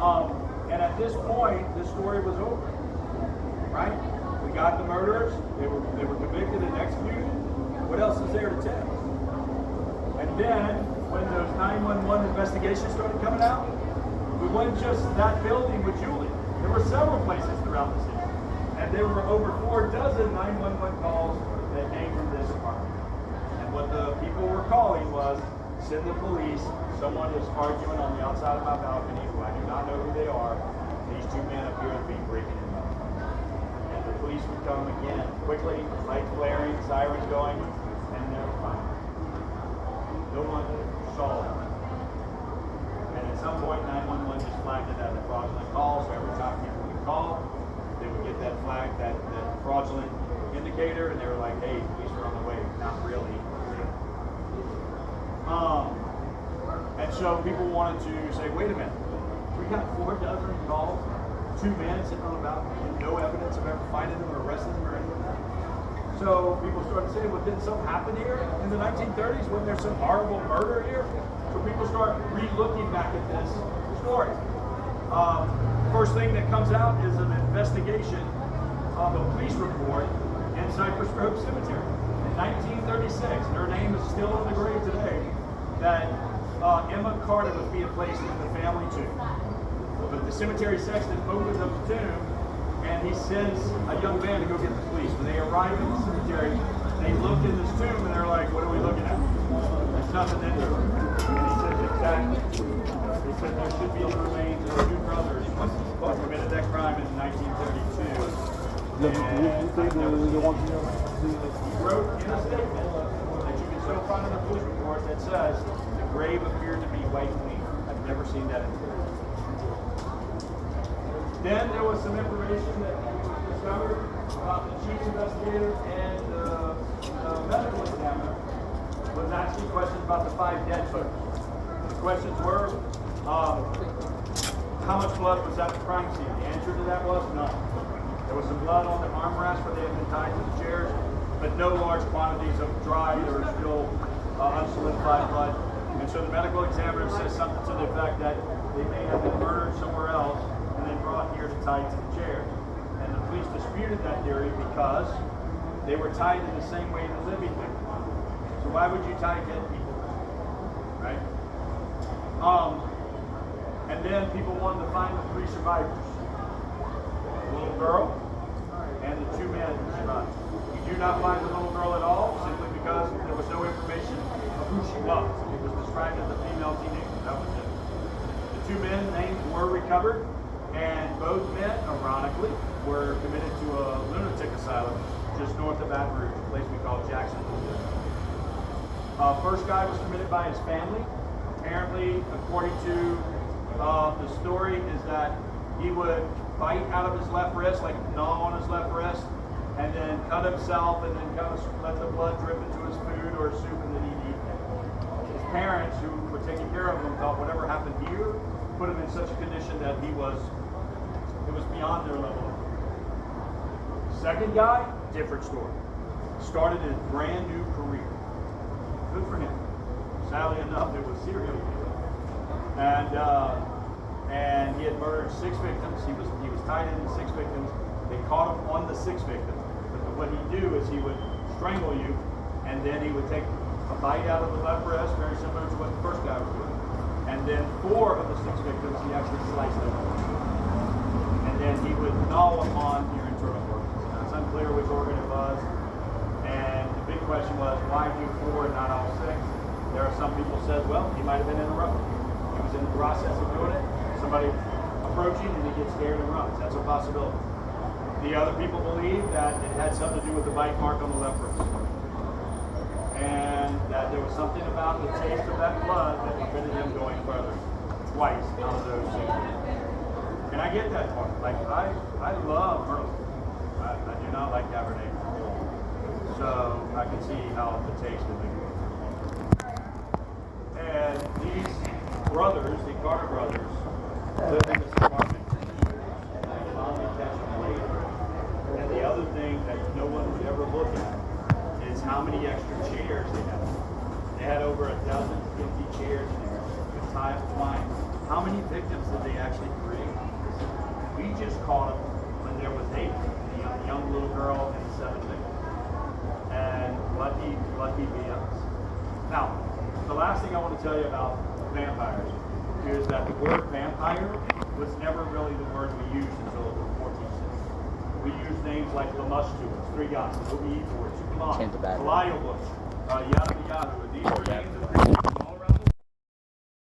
And at this point, the story was over, right? We got the murderers. They were convicted and executed. What else is there to tell? And then, when those 911 investigations started coming out, we wasn't just that building with Julie. There were several places throughout the city. And there were over 4 dozen 911 calls that came from this apartment. And what the people were calling was, send the police. Someone is arguing on the outside of my balcony who I do not know who they are. These 2 men appear to be breaking in. And the police would come again quickly, lights flaring, sirens going, and they're fine. No one saw them. And at some point, 911 just flagged it as a fraudulent call. So every time people would call, they would get that flag, that fraudulent indicator, and they were like, hey, police are on the way. Not really. And so people wanted to say, wait a minute, we got 4 dozen calls, 2 men sitting on the balcony, and no evidence of ever finding them or arresting them or anything like that. So people started saying, well, didn't something happen here in the 1930s? Wasn't there some horrible murder here? So people start re-looking back at this story. First thing that comes out is an investigation of a police report in Cypress Grove Cemetery in 1936. And her name is still on the grave today. That Emma Carter was being placed in the family tomb. But the cemetery sexton opens up the tomb and he sends a young man to go get the police. When they arrive in the cemetery, they look in this tomb and they're like, what are we looking at? There's nothing in there. And he says, exactly. He said there should be the remains of 2 brothers who committed that crime in 1932. He wrote in a statement that you can still find in the police report that says the grave appeared to be white clean. I've never seen that in the Then there was some information that was discovered about the chief investigator and the medical examiner was asking questions about the 5 dead folks. The questions were, how much blood was at the crime scene? The answer to that was none. There was some blood on the armrest where they had been tied to the chairs, but no large quantities of dried or still unsolidified blood. And so the medical examiner says something to the effect that they may have been murdered somewhere else and then brought here to tie to the chairs. And the police disputed that theory because they were tied in the same way the living victims. So why would you tie dead people? Right? And then people wanted to find the 3 survivors. The little girl and the 2 men who survived. We do not find the little girl at all simply because there was no information of who she was. It was described as a female teenager. That was it. The 2 men's names were recovered, and both men, ironically, were committed to a lunatic asylum just north of Baton Rouge, a place we call Jacksonville. First guy was committed by his family. Apparently, according to the story, is that he would bite out of his left wrist, like gnaw on his left wrist, and then cut himself, and then kind of let the blood drip into his food or soup, and then he'd eat it. His parents, who were taking care of him, thought whatever happened here put him in such a condition that it was beyond their level. Second guy, different story. Started his brand new career. Good for him. Sadly enough, it was serial killer. And he had murdered 6 victims. He was tied into 6 victims. They caught him on the 6th victim. But what he'd do is he would strangle you, and then he would take a bite out of the left wrist, very similar to what the first guy was doing. And then 4 of the 6 victims, he actually sliced them. And then he would gnaw upon your internal organs. Now, it's unclear which organ it was. And the big question was, why do 4 and not all 6? There are some people said, well, he might have been in a rush. He was in the process of doing it. Somebody approaching and he gets scared and runs. That's a possibility. The other people believe that it had something to do with the bite mark on the left wrist. And that there was something about the taste of that blood that prevented him going further. Twice out of those 6. And I get that part. Like, I love Merlot. I do not like Cabernet. So I can see how the taste of it. And these brothers, the Carter brothers, lived in this apartment for years. And they finally catch them later. And the other thing that no one would ever look at is how many extra chairs they had. They had over 1,050 chairs in there with twine How many victims did they actually create? We just caught them when there was 8, the young little girl and 7 victims. And lucky be us. Now, the last thing I want to tell you about vampires is that the word vampire was never really the word we used until the 14th century. We used names like Lamustuas, 3 guys, Obi Ebor, Tupac, Kalio Bush, Yada Yada. These were names of